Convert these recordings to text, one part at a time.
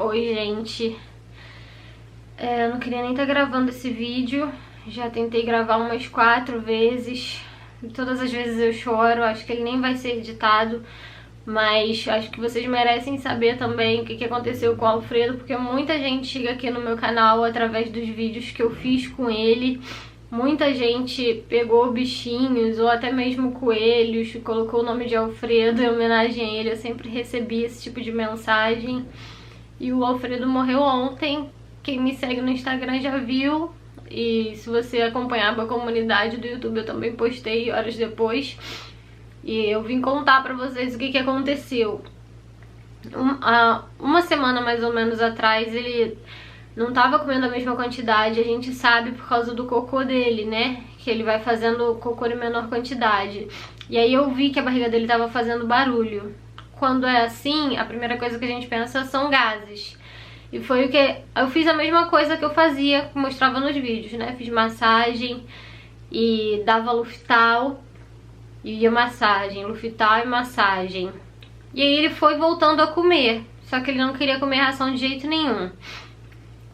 Oi, gente. Eu não queria nem estar gravando esse vídeo. Já tentei gravar umas 4 vezes. Todas as vezes eu choro. Acho que ele nem vai ser editado. Mas acho que vocês merecem saber também o que aconteceu com o Alfredo, porque muita gente chega aqui no meu canal através dos vídeos que eu fiz com ele. Muita gente pegou bichinhos ou até mesmo coelhos, colocou o nome de Alfredo em homenagem a ele. Eu sempre recebi esse tipo de mensagem. E o Alfredo morreu ontem. Quem me segue no Instagram já viu. E se você acompanhava a comunidade do YouTube, eu também postei horas depois. E eu vim contar pra vocês o que aconteceu. Uma semana mais ou menos atrás, ele não tava comendo a mesma quantidade. A gente sabe por causa do cocô dele, né? Que ele vai fazendo cocô em menor quantidade. E aí eu vi que a barriga dele tava fazendo barulho. Quando é assim, a primeira coisa que a gente pensa são gases. E foi o que... Eu fiz a mesma coisa que eu fazia, que mostrava nos vídeos, né? Fiz massagem e dava Luftal e massagem, Luftal e massagem. E aí ele foi voltando a comer, só que ele não queria comer ração de jeito nenhum.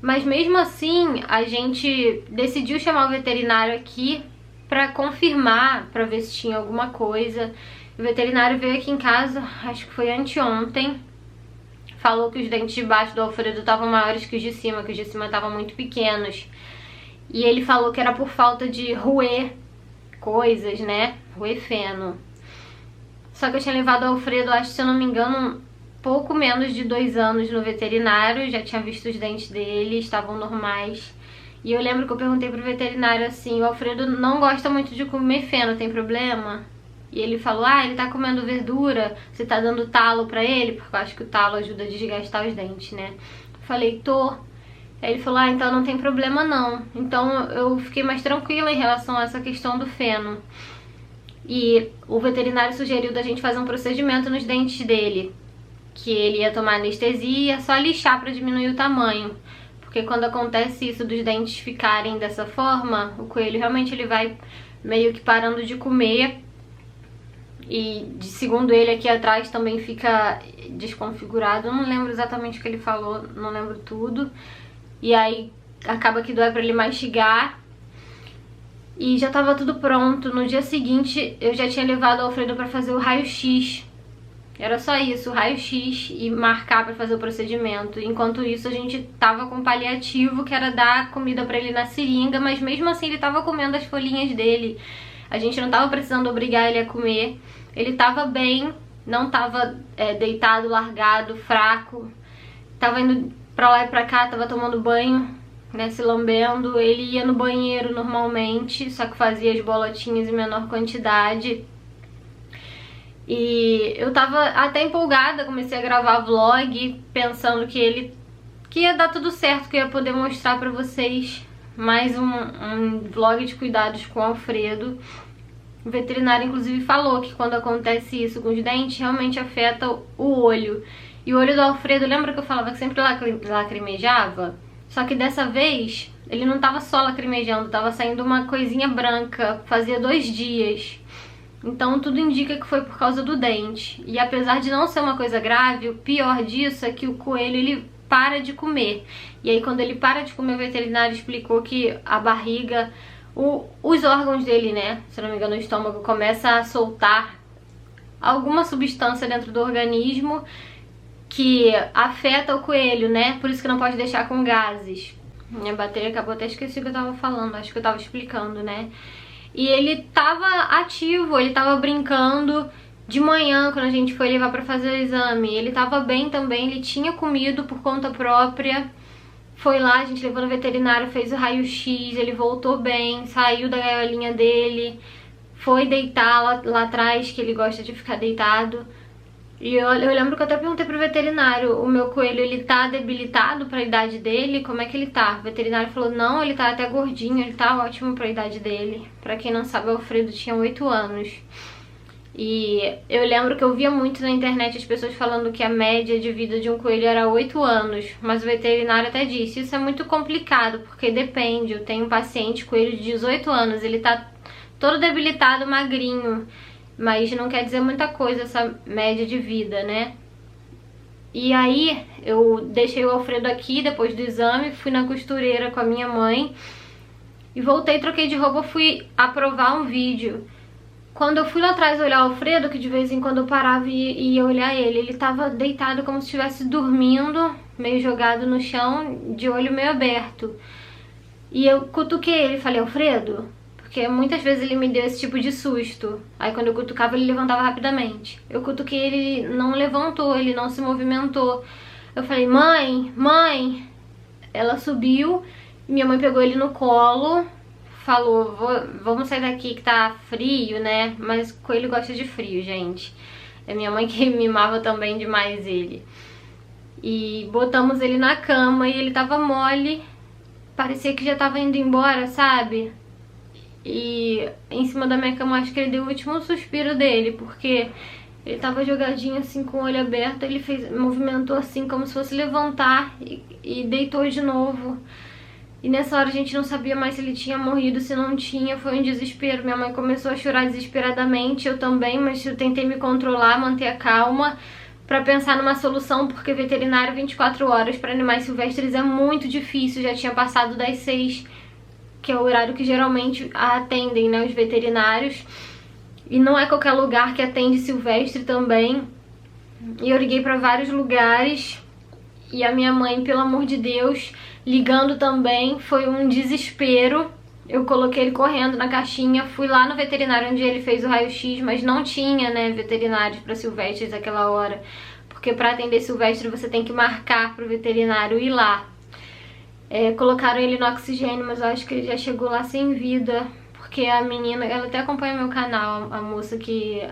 Mas mesmo assim, a gente decidiu chamar o veterinário aqui pra confirmar, pra ver se tinha alguma coisa. O veterinário veio aqui em casa, acho que foi anteontem. Falou que os dentes de baixo do Alfredo estavam maiores que os de cima estavam muito pequenos. E ele falou que era por falta de roer coisas, né? Roer feno. Só que eu tinha levado o Alfredo, acho, se eu não me engano, pouco menos de 2 anos no veterinário. Já tinha visto os dentes dele, estavam normais. E eu lembro que eu perguntei pro veterinário assim: o Alfredo não gosta muito de comer feno, tem problema? E ele falou: ele tá comendo verdura, você tá dando talo pra ele? Porque eu acho que o talo ajuda a desgastar os dentes, né? Eu falei: tô. Aí ele falou: então não tem problema não. Então eu fiquei mais tranquila em relação a essa questão do feno. E o veterinário sugeriu da gente fazer um procedimento nos dentes dele, que ele ia tomar anestesia, só lixar pra diminuir o tamanho. Porque quando acontece isso dos dentes ficarem dessa forma, o coelho realmente ele vai meio que parando de comer. E segundo ele, aqui atrás também fica desconfigurado. Eu não lembro exatamente o que ele falou, não lembro tudo. E aí acaba que dói pra ele mastigar. E já tava tudo pronto. No dia seguinte eu já tinha levado o Alfredo pra fazer o raio-x. Era só isso, o raio-x e marcar pra fazer o procedimento. Enquanto isso a gente tava com paliativo, que era dar comida pra ele na seringa. Mas mesmo assim ele tava comendo as folhinhas dele. A gente não tava precisando obrigar ele a comer. Ele tava bem, não tava deitado, largado, fraco. Tava indo pra lá e pra cá, tava tomando banho, né, se lambendo. Ele ia no banheiro normalmente, só que fazia as bolotinhas em menor quantidade. E eu tava até empolgada, comecei a gravar vlog, pensando que ia dar tudo certo, que eu ia poder mostrar pra vocês mais um vlog de cuidados com o Alfredo. O veterinário inclusive falou que quando acontece isso com os dentes, realmente afeta o olho. E o olho do Alfredo, lembra que eu falava que sempre lacrimejava? Só que dessa vez, ele não tava só lacrimejando, tava saindo uma coisinha branca, fazia 2 dias. Então tudo indica que foi por causa do dente. E apesar de não ser uma coisa grave, o pior disso é que o coelho, ele para de comer. E aí quando ele para de comer, o veterinário explicou que a barriga, os órgãos dele, né, se não me engano o estômago, começa a soltar alguma substância dentro do organismo que afeta o coelho, né, por isso que não pode deixar com gases. Minha bateria acabou, até esqueci o que eu tava falando, acho que eu tava explicando, né. E ele tava ativo, ele tava brincando. De manhã, quando a gente foi levar pra fazer o exame, ele tava bem também, ele tinha comido por conta própria. Foi lá, a gente levou no veterinário, fez o raio-x, ele voltou bem, saiu da gaiolinha dele, foi deitar lá atrás, que ele gosta de ficar deitado. E eu lembro que eu até perguntei pro veterinário: o meu coelho, ele tá debilitado pra idade dele? Como é que ele tá? O veterinário falou: não, ele tá até gordinho, ele tá ótimo pra idade dele. Pra quem não sabe, o Alfredo tinha 8 anos. E eu lembro que eu via muito na internet as pessoas falando que a média de vida de um coelho era 8 anos. Mas o veterinário até disse: isso é muito complicado, porque depende. Eu tenho um paciente, coelho de 18 anos, ele tá todo debilitado, magrinho. Mas não quer dizer muita coisa essa média de vida, né? E aí eu deixei o Alfredo aqui depois do exame, fui na costureira com a minha mãe e voltei, troquei de roupa, fui aprovar um vídeo. Quando eu fui lá atrás olhar o Alfredo, que de vez em quando eu parava e ia olhar ele tava deitado como se estivesse dormindo, meio jogado no chão, de olho meio aberto. E eu cutuquei ele e falei, Alfredo, porque muitas vezes ele me deu esse tipo de susto. Aí quando eu cutucava, ele levantava rapidamente. Eu cutuquei ele, ele não levantou, ele não se movimentou. Eu falei, mãe, mãe. Ela subiu, minha mãe pegou ele no colo, falou, vamos sair daqui que tá frio, né? Mas coelho gosta de frio, gente. É minha mãe que mimava também demais ele. E botamos ele na cama e ele tava mole. Parecia que já tava indo embora, sabe? E em cima da minha cama, acho que ele deu o último suspiro dele, porque ele tava jogadinho assim com o olho aberto, ele movimentou assim como se fosse levantar e deitou de novo. E nessa hora a gente não sabia mais se ele tinha morrido, se não tinha, foi um desespero. Minha mãe começou a chorar desesperadamente, eu também, mas eu tentei me controlar, manter a calma, pra pensar numa solução, porque veterinário 24 horas para animais silvestres é muito difícil, já tinha passado das 6, que é o horário que geralmente atendem, né, os veterinários. E não é qualquer lugar que atende silvestre também. E eu liguei pra vários lugares. E a minha mãe, pelo amor de Deus, ligando também, foi um desespero. Eu coloquei ele correndo na caixinha, fui lá no veterinário onde ele fez o raio-x, mas não tinha, né, veterinários para silvestres naquela hora. Porque para atender silvestre você tem que marcar pro veterinário ir lá. Colocaram ele no oxigênio, mas eu acho que ele já chegou lá sem vida. Porque a menina, ela até acompanha meu canal, a moça que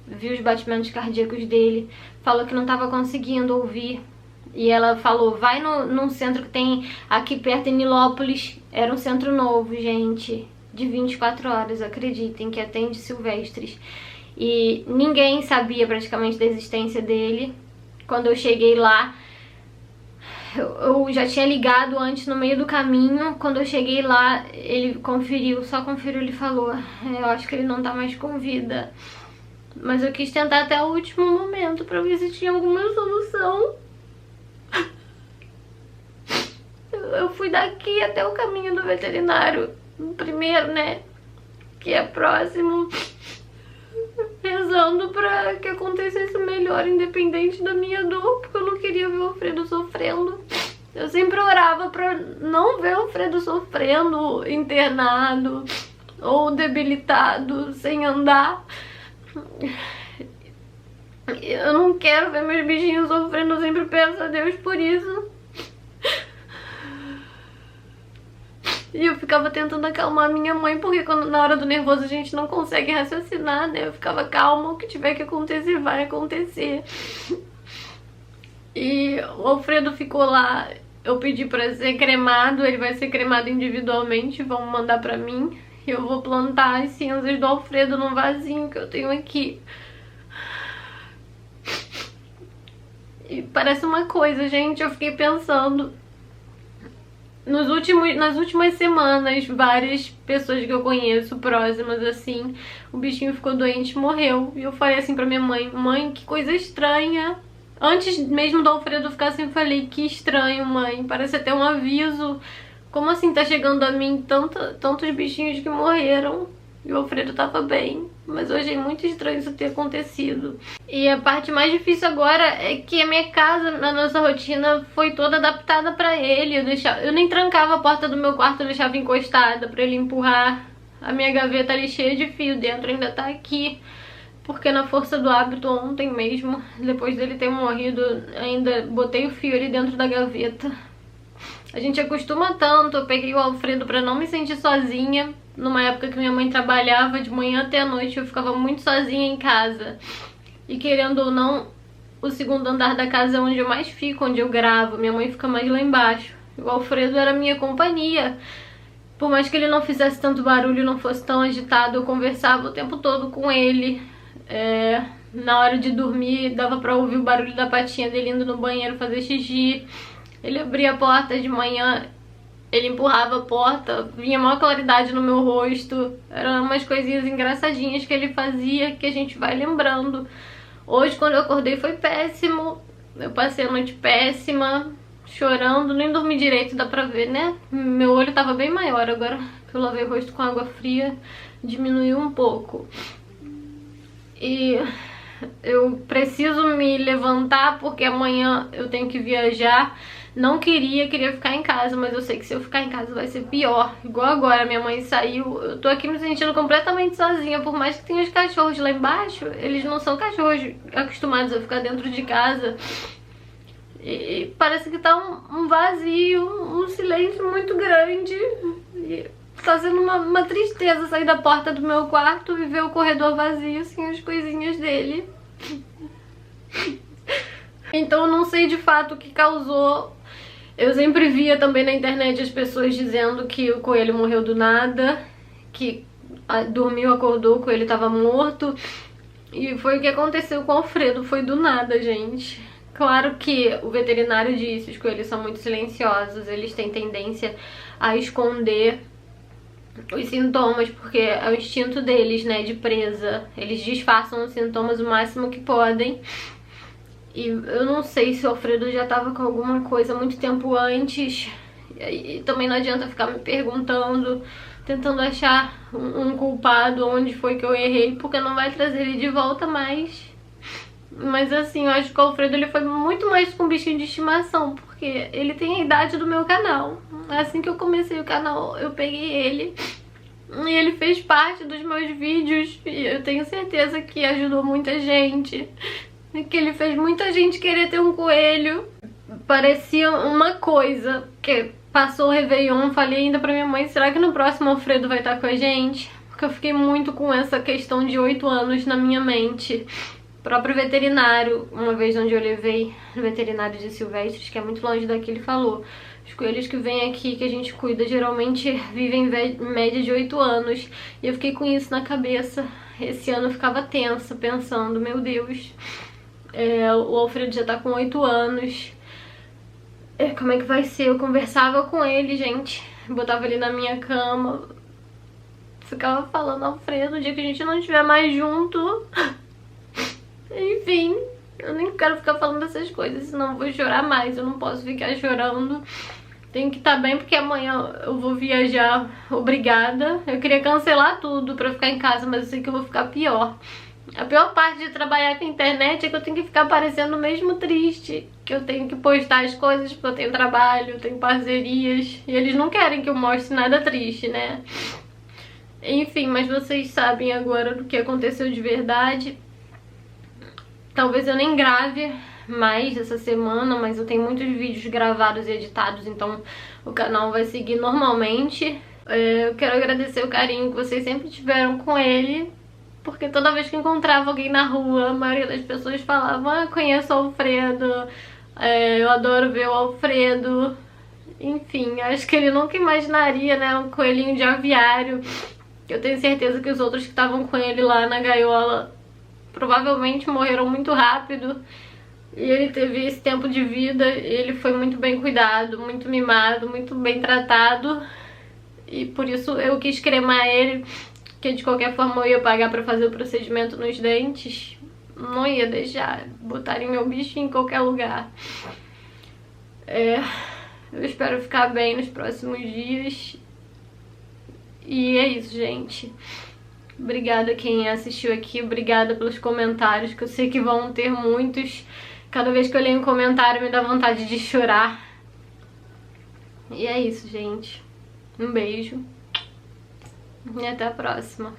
viu os batimentos cardíacos dele, falou que não estava conseguindo ouvir. E ela falou, vai num centro que tem aqui perto em Nilópolis. Era um centro novo, gente, de 24 horas, acreditem, que atende silvestres. E ninguém sabia praticamente da existência dele. Quando eu cheguei lá, eu já tinha ligado antes no meio do caminho. Quando eu cheguei lá, ele conferiu, só conferiu, ele falou, eu acho que ele não tá mais com vida. Mas eu quis tentar até o último momento pra ver se tinha alguma solução. Eu fui daqui até o caminho do veterinário, primeiro, né, que é próximo, rezando pra que acontecesse melhor, independente da minha dor, porque eu não queria ver o Alfredo sofrendo. Eu sempre orava pra não ver o Alfredo sofrendo, internado ou debilitado, sem andar. Eu não quero ver meus bichinhos sofrendo, eu sempre peço a Deus por isso. E eu ficava tentando acalmar minha mãe, porque na hora do nervoso a gente não consegue raciocinar, né? Eu ficava calma, o que tiver que acontecer vai acontecer. E o Alfredo ficou lá, eu pedi pra ser cremado, ele vai ser cremado individualmente, vão mandar pra mim. E eu vou plantar as cinzas do Alfredo num vasinho que eu tenho aqui. E parece uma coisa, gente, eu fiquei pensando. Nas últimas semanas, várias pessoas que eu conheço, próximas, assim, o bichinho ficou doente e morreu. E eu falei assim pra minha mãe, mãe, que coisa estranha. Antes mesmo do Alfredo ficar assim, eu falei, que estranho, mãe, parece até um aviso. Como assim tá chegando a mim tantos bichinhos que morreram e o Alfredo tava bem? Mas eu achei muito estranho isso ter acontecido. E a parte mais difícil agora é que a minha casa, na nossa rotina, foi toda adaptada pra ele. Eu nem trancava a porta do meu quarto, eu deixava encostada pra ele empurrar. A minha gaveta ali cheia de fio dentro ainda tá aqui. Porque na força do hábito, ontem mesmo, depois dele ter morrido, ainda botei o fio ali dentro da gaveta. A gente acostuma tanto, eu peguei o Alfredo pra não me sentir sozinha. Numa época que minha mãe trabalhava de manhã até a noite, eu ficava muito sozinha em casa. E querendo ou não, o segundo andar da casa é onde eu mais fico, onde eu gravo. Minha mãe fica mais lá embaixo. O Alfredo era minha companhia. Por mais que ele não fizesse tanto barulho, não fosse tão agitado, eu conversava o tempo todo com ele. Na hora de dormir, dava pra ouvir o barulho da patinha dele indo no banheiro fazer xixi. Ele abria a porta de manhã, ele empurrava a porta, vinha maior claridade no meu rosto. Eram umas coisinhas engraçadinhas que ele fazia, que a gente vai lembrando. Hoje, quando eu acordei, foi péssimo. Eu passei a noite péssima, chorando, nem dormi direito, dá pra ver, né? Meu olho tava bem maior, agora que eu lavei o rosto com água fria, diminuiu um pouco. E eu preciso me levantar porque amanhã eu tenho que viajar. Não queria ficar em casa, mas eu sei que se eu ficar em casa vai ser pior. Igual agora, minha mãe saiu, eu tô aqui me sentindo completamente sozinha. Por mais que tenha os cachorros lá embaixo, eles não são cachorros acostumados a ficar dentro de casa. E parece que tá um vazio, um silêncio muito grande. E tá sendo uma tristeza sair da porta do meu quarto e ver o corredor vazio, assim, as coisinhas dele. Então eu não sei de fato o que causou. Eu sempre via também na internet as pessoas dizendo que o coelho morreu do nada, que dormiu, acordou, o coelho tava morto. E foi o que aconteceu com o Alfredo, foi do nada, gente. Claro que o veterinário disse, os coelhos são muito silenciosos, eles têm tendência a esconder os sintomas, porque é o instinto deles, né, de presa. Eles disfarçam os sintomas o máximo que podem. E eu não sei se o Alfredo já tava com alguma coisa muito tempo antes. E também não adianta ficar me perguntando, tentando achar um culpado, onde foi que eu errei, porque não vai trazer ele de volta mais. Mas assim, eu acho que o Alfredo ele foi muito mais com um bichinho de estimação, porque ele tem a idade do meu canal. Assim que eu comecei o canal, eu peguei ele e ele fez parte dos meus vídeos. E eu tenho certeza que ajudou muita gente, que ele fez muita gente querer ter um coelho. Parecia uma coisa, que passou o Réveillon, falei ainda pra minha mãe, será que no próximo o Alfredo vai estar com a gente? Porque eu fiquei muito com essa questão de 8 anos na minha mente. O próprio veterinário, uma vez onde eu levei no veterinário de Silvestres, que é muito longe daqui, ele falou: os coelhos que vêm aqui, que a gente cuida, geralmente vivem em média de 8 anos. E eu fiquei com isso na cabeça. Esse ano eu ficava tensa, pensando, meu Deus, o Alfredo já tá com 8 anos. Como é que vai ser? Eu conversava com ele, gente. Botava ele na minha cama. Ficava falando, Alfredo, no dia que a gente não estiver mais junto. Enfim, eu nem quero ficar falando dessas coisas, senão eu vou chorar mais. Eu não posso ficar chorando. Tenho que estar bem porque amanhã eu vou viajar. Obrigada. Eu queria cancelar tudo pra ficar em casa, mas eu sei que eu vou ficar pior. A pior parte de trabalhar com a internet é que eu tenho que ficar parecendo mesmo triste, que eu tenho que postar as coisas porque eu tenho trabalho, eu tenho parcerias, e eles não querem que eu mostre nada triste, né? Enfim, mas vocês sabem agora do que aconteceu de verdade. Talvez eu nem grave mais essa semana, mas eu tenho muitos vídeos gravados e editados, então o canal vai seguir normalmente. Eu quero agradecer o carinho que vocês sempre tiveram com ele, porque toda vez que encontrava alguém na rua, a maioria das pessoas falavam, conheço o Alfredo, eu adoro ver o Alfredo. Enfim, acho que ele nunca imaginaria, né, um coelhinho de aviário. Eu tenho certeza que os outros que estavam com ele lá na gaiola provavelmente morreram muito rápido. E ele teve esse tempo de vida, ele foi muito bem cuidado, muito mimado, muito bem tratado. E por isso eu quis cremar ele, que de qualquer forma eu ia pagar pra fazer o procedimento nos dentes. Não ia deixar botarem meu bicho em qualquer lugar. Eu espero ficar bem nos próximos dias. E é isso, gente. Obrigada a quem assistiu aqui, obrigada pelos comentários, que eu sei que vão ter muitos. Cada vez que eu leio um comentário me dá vontade de chorar. E é isso, gente. Um beijo. E até a próxima.